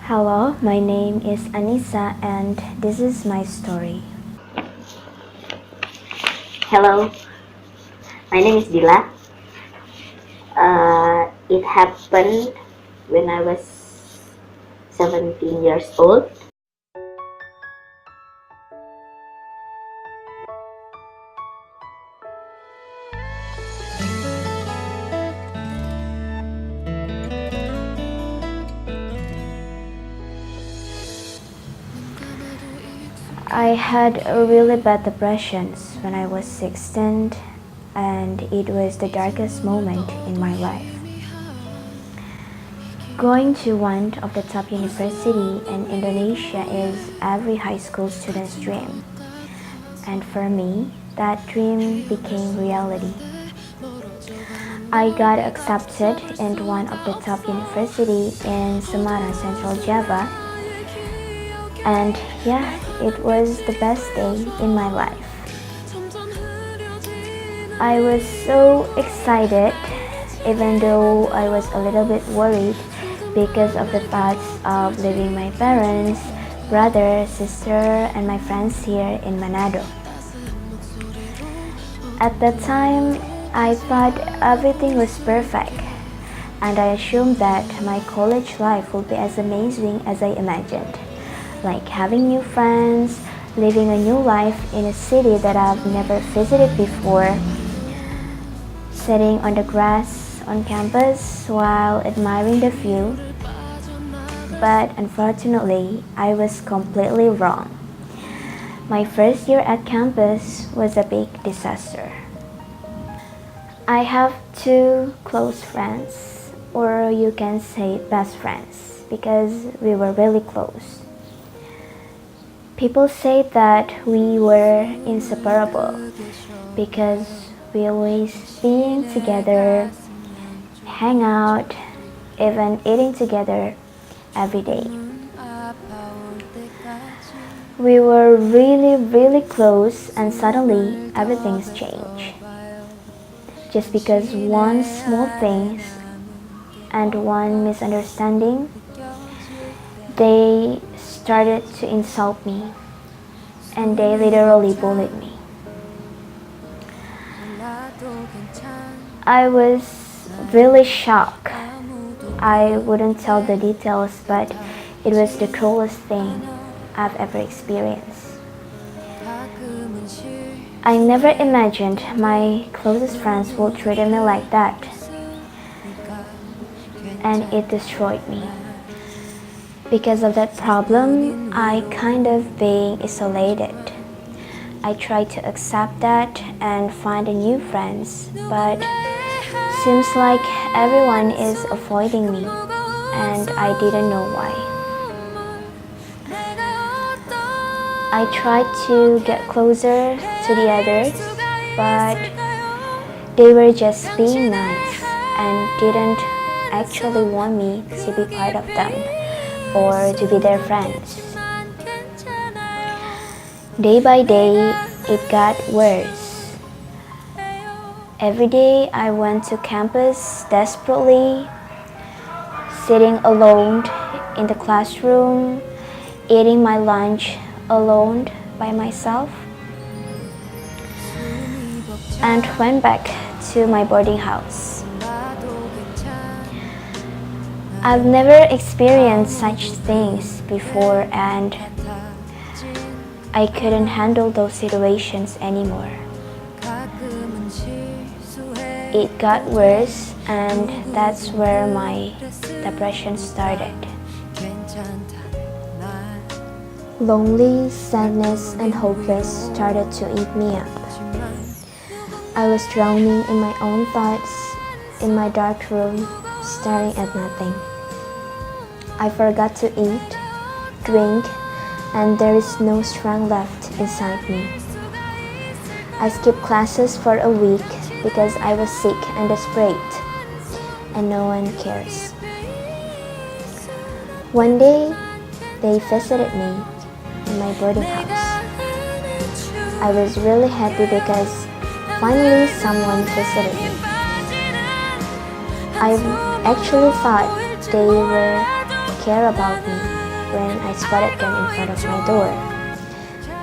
Hello, my name is Anissa and this is my story. Hello, my name is Dila. It happened when I was 17 years old. I had a really bad depressions when I was 16 and it was the darkest moment in my life. Going to one of the top university in Indonesia is every high school student's dream. And for me, that dream became reality. I got accepted in one of the top university in Semarang, Central Java. And yeah, it was the best day in my life. I was so excited, even though I was a little bit worried because of the thoughts of leaving my parents, brother, sister, and my friends here in Manado. At that time, I thought everything was perfect, and I assumed that my college life would be as amazing as I imagined, like having new friends, living a new life in a city that I've never visited before, sitting on the grass on campus while admiring the view. But unfortunately, I was completely wrong. My first year at campus was a big disaster. I have two close friends, or you can say best friends, because we were really close. People say that we were inseparable because we always being together, hang out, even eating together every day. We were really close and suddenly everything's changed. Just because one small thing and one misunderstanding, they started to insult me and they literally bullied me. I was really shocked. I wouldn't tell the details, but it was the cruelest thing I've ever experienced. I never imagined my closest friends would treat me like that, and it destroyed me. Because of that problem, I kind of being isolated. I tried to accept that and find a new friends, but seems like everyone is avoiding me, and I didn't know why. I tried to get closer to the others, but they were just being nice and didn't actually want me to be part of them or to be their friends. Day by day, it got worse. Every day I went to campus desperately, sitting alone in the classroom, eating my lunch alone by myself, and went back to my boarding house. I've never experienced such things before and I couldn't handle those situations anymore. It got worse and that's where my depression started. Lonely, sadness, and hopeless started to eat me up. I was drowning in my own thoughts, in my dark room, staring at nothing. I forgot to eat, drink, and there is no strength left inside me. I skipped classes for a week because I was sick and desperate, and no one cares. One day, they visited me in my boarding house. I was really happy because finally someone visited me. I actually thought they were care about me. when I spotted them in front of my door.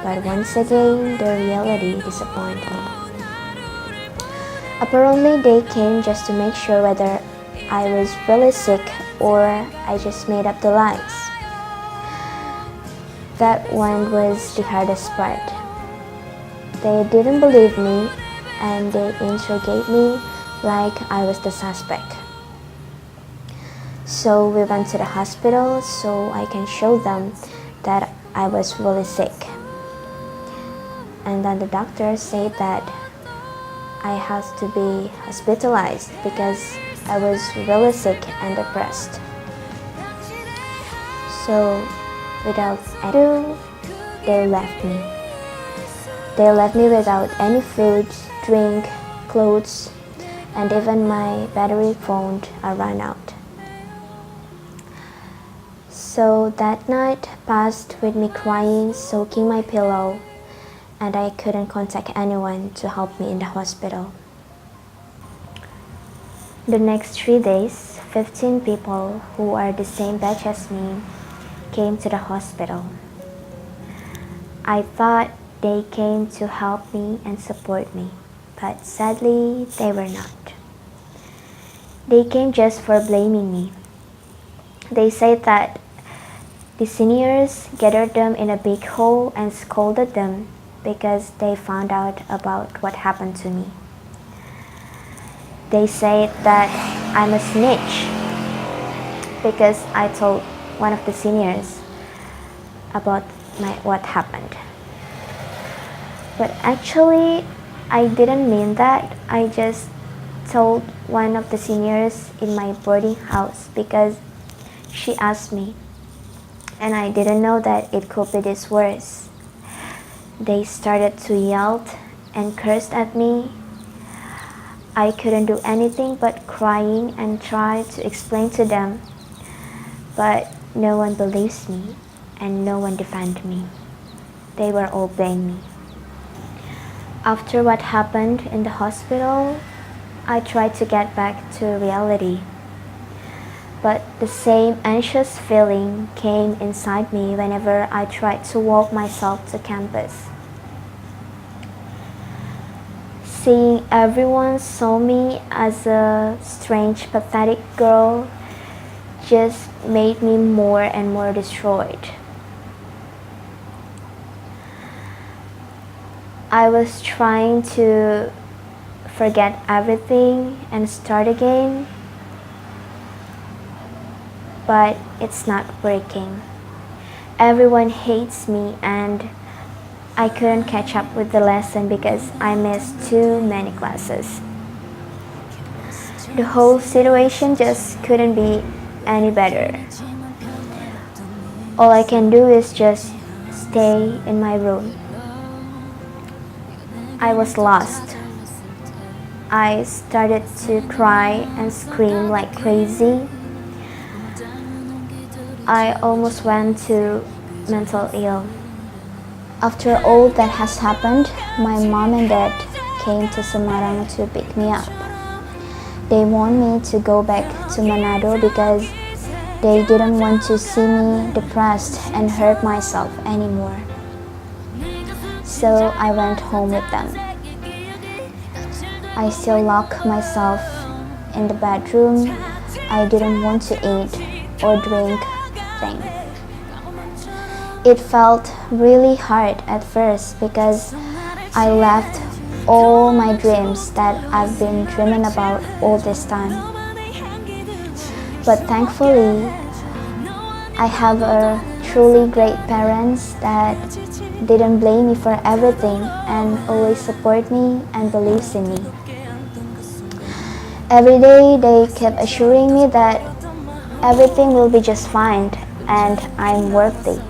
But once again, the reality disappointed me. Apparently, they came just to make sure whether I was really sick or I just made up the lies. That one was the hardest part. They didn't believe me and they interrogated me like I was the suspect. So we went to the hospital so I can show them that I was really sick. And then the doctor said that I had to be hospitalized because I was really sick and depressed. So without ado, they left me. They left me without any food, drink, clothes, and even my battery phone ran out. So that night passed with me crying, soaking my pillow, and I couldn't contact anyone to help me in the hospital. The next 3 days, 15 people who are the same batch as me came to the hospital. I thought they came to help me and support me, but sadly they were not. They came just for blaming me. They said that the seniors gathered them in a big hall and scolded them because they found out about what happened to me. They said that I'm a snitch because I told one of the seniors about what happened. But actually, I didn't mean that. I just told one of the seniors in my boarding house because she asked me, and I didn't know that it could be this worse. They started to yell and cursed at me. I couldn't do anything but crying and try to explain to them, but no one believes me and no one defended me. They were all blaming me. After what happened in the hospital, I tried to get back to reality. But the same anxious feeling came inside me whenever I tried to walk myself to campus. Seeing everyone saw me as a strange, pathetic girl just made me more and more destroyed. I was trying to forget everything and start again, but it's not working. Everyone hates me and I couldn't catch up with the lesson because I missed too many classes. The whole situation just couldn't be any better. All I can do is just stay in my room. I was lost. I started to cry and scream like crazy. I almost went to mental ill. After all that has happened, my mom and dad came to Semarang to pick me up. They want me to go back to Manado because they didn't want to see me depressed and hurt myself anymore. So I went home with them. I still locked myself in the bedroom. I didn't want to eat or drink things. It felt really hard at first because I left all my dreams that I've been dreaming about all this time. But thankfully, I have a truly great parents that didn't blame me for everything and always support me and believes in me. Every day they kept assuring me that everything will be just fine and I'm worthy.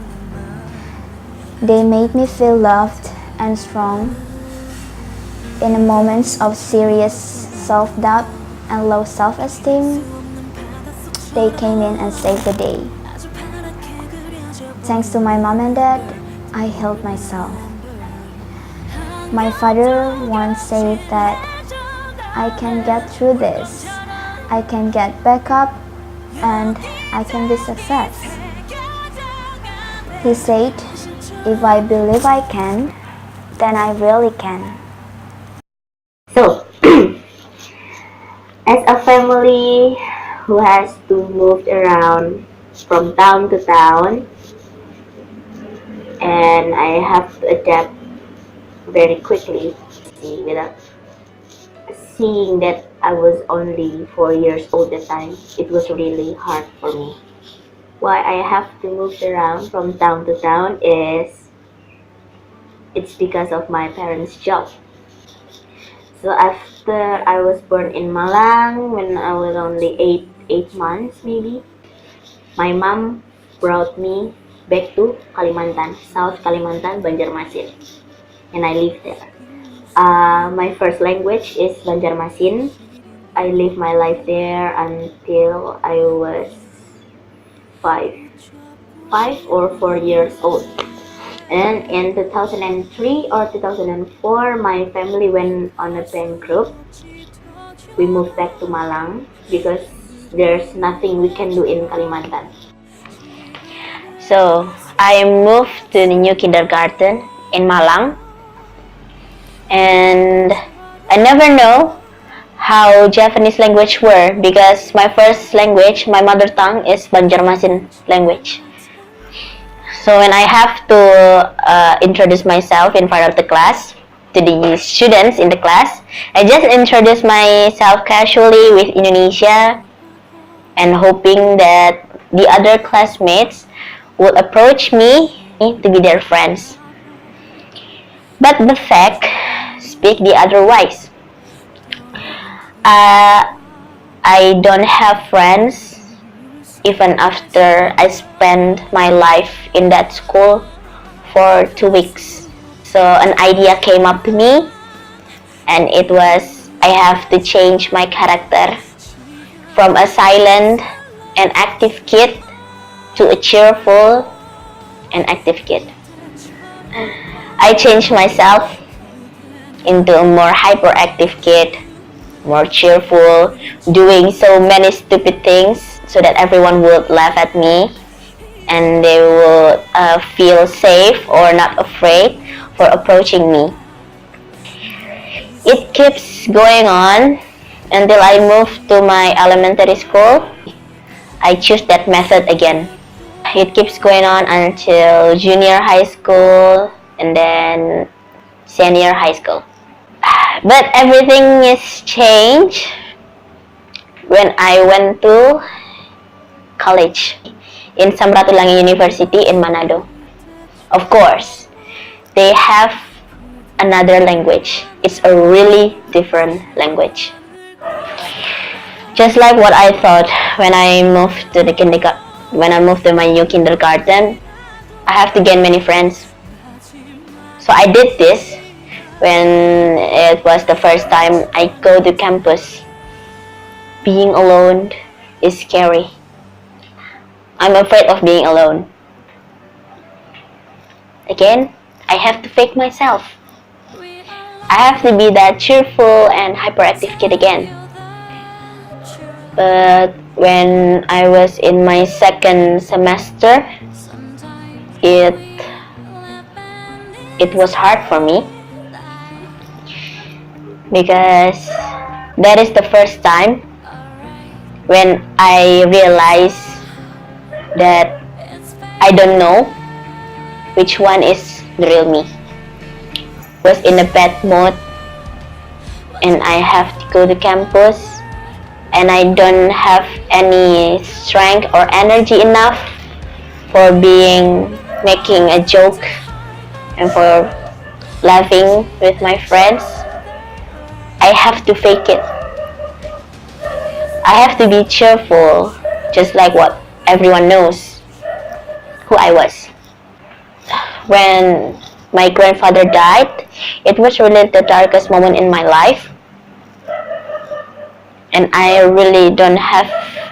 They made me feel loved and strong. In the moments of serious self-doubt and low self-esteem, they came in and saved the day. Thanks to my mom and dad, I healed myself. My father once said that I can get through this, I can get back up, and I can be success. He said, if I believe I can, then I really can. So, as a family who has to move around from town to town, and I have to adapt very quickly without seeing that I was only 4 years old at the time. It was really hard for me. Why I have to move around from town to town is it's because of my parents' job. So after I was born in Malang when I was only eight months maybe, my mom brought me back to Kalimantan, South Kalimantan, Banjarmasin, and I lived there. My first language is Banjarmasin. I lived my life there until I was five or 4 years old. And in 2003 or 2004, my family went on a bankrupt. We moved back to Malang because there's nothing we can do in Kalimantan. So I moved to the new kindergarten in Malang, and I never know how Japanese language were because my first language, my mother tongue, is Banjarmasin language. So when I have to introduce myself in front of the class to the students in the class, I just introduce myself casually with Indonesia and hoping that the other classmates would approach me to be their friends. But the fact speak the otherwise. I don't have friends even after I spent my life in that school for 2 weeks. So an idea came up to me, and it was I have to change my character from a silent and active kid to a cheerful and active kid. I changed myself into a more hyperactive kid, more cheerful, doing so many stupid things so that everyone would laugh at me and they would feel safe or not afraid for approaching me. It keeps going on until I moved to my elementary school. I choose that method again. It keeps going on until junior high school and then senior high school. But everything is changed when I went to college in Samratulangi University in Manado. Of course, they have another language. It's a really different language. Just like what I thought when I moved to my new kindergarten, I have to gain many friends. So I did this when it was the first time I go to campus. Being alone is scary. I'm afraid of being alone. Again, I have to fake myself. I have to be that cheerful and hyperactive kid again. But when I was in my second semester, it was hard for me because that is the first time when I realized that I don't know which one is the real me. Was in a bad mood and I have to go to campus and I don't have any strength or energy enough for making a joke and for laughing with my friends. I have to fake it. I have to be cheerful, just like what everyone knows who I was. When my grandfather died, it was really the darkest moment in my life. And I really don't have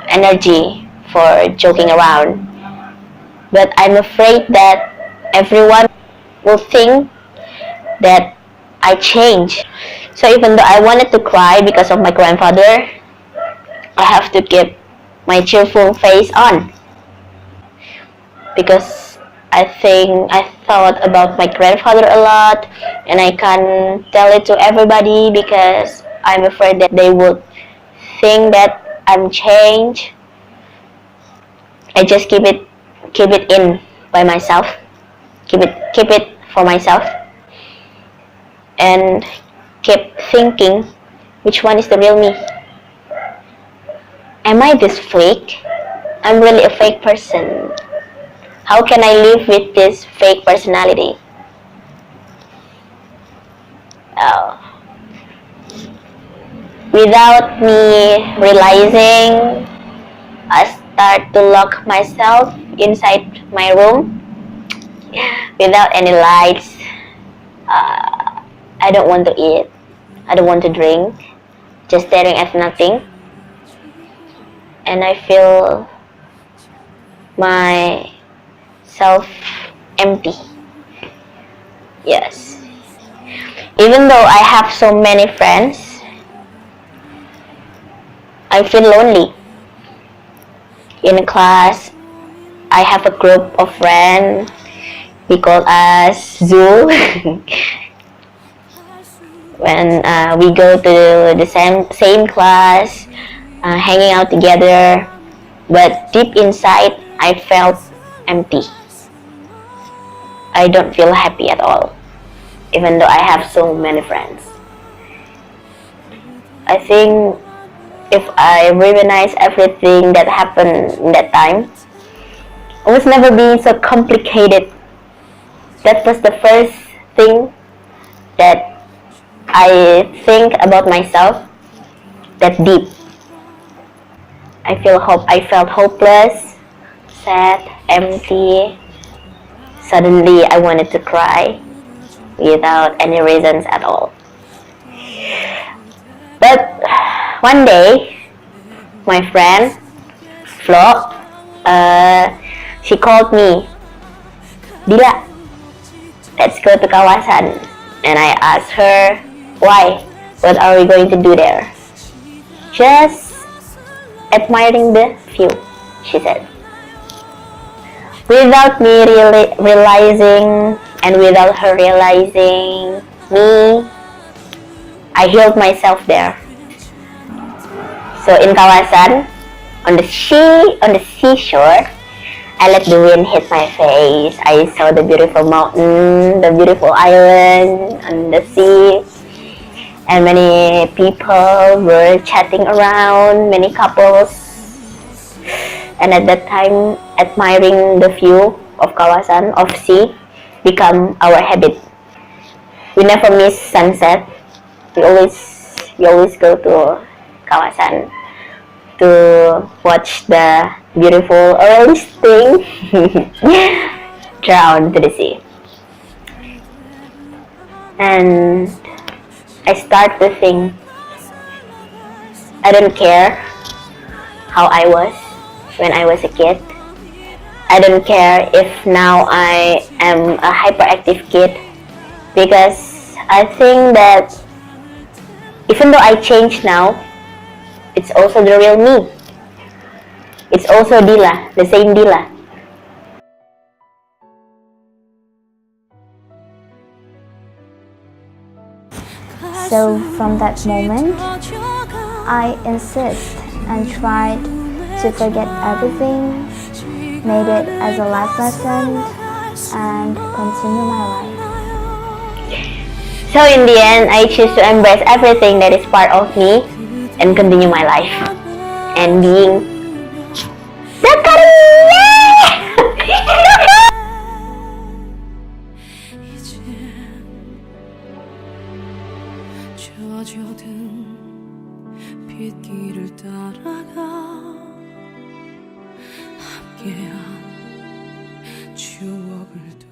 energy for joking around. But I'm afraid that everyone will think that I changed. So even though I wanted to cry because of my grandfather, I have to keep my cheerful face on because I think I thought about my grandfather a lot, and I can't tell it to everybody because I'm afraid that they would think that I'm changed. I just keep it in by myself, keep it for myself, and keep thinking which one is the real me. Am I this fake? I'm really a fake person. How can I live with this fake personality? Oh. Without me realizing, I start to lock myself inside my room without any lights. I don't want to eat. I don't want to drink. Just staring at nothing. And I feel myself empty. Yes. Even though I have so many friends, I feel lonely. In class, I have a group of friends. We call us Zoo. When we go to the same class, hanging out together, but deep inside, I felt empty. I don't feel happy at all, even though I have so many friends. I think if I reminisce everything that happened in that time, it was never being so complicated. That was the first thing that I think about myself that deep. I felt hopeless, sad, empty. Suddenly I wanted to cry without any reasons at all. But one day, my friend Flo, she called me, Dila, let's go to Kawasan. And I asked her, why? What are we going to do there? Just admiring the view, she said. Without me realizing, and without her realizing me, I healed myself there. So in Kawasan, on the seashore, I let the wind hit my face. I saw the beautiful mountain, the beautiful island, and the sea. And many people were chatting around, many couples. And at that time, admiring the view of Kawasan, of sea, become our habit. We never miss sunset. We always go to Kawasan to watch the beautiful orange thing drown to the sea. And I start to think, I don't care how I was when I was a kid. I don't care if now I am a hyperactive kid, because I think that even though I change now, it's also the real me. It's also Dila, the same Dila. So from that moment, I insist and tried to forget everything, made it as a life lesson, and continue my life. So in the end, I choose to embrace everything that is part of me and continue my life. And being 젖어든 빗길을 따라가 함께한 추억을 두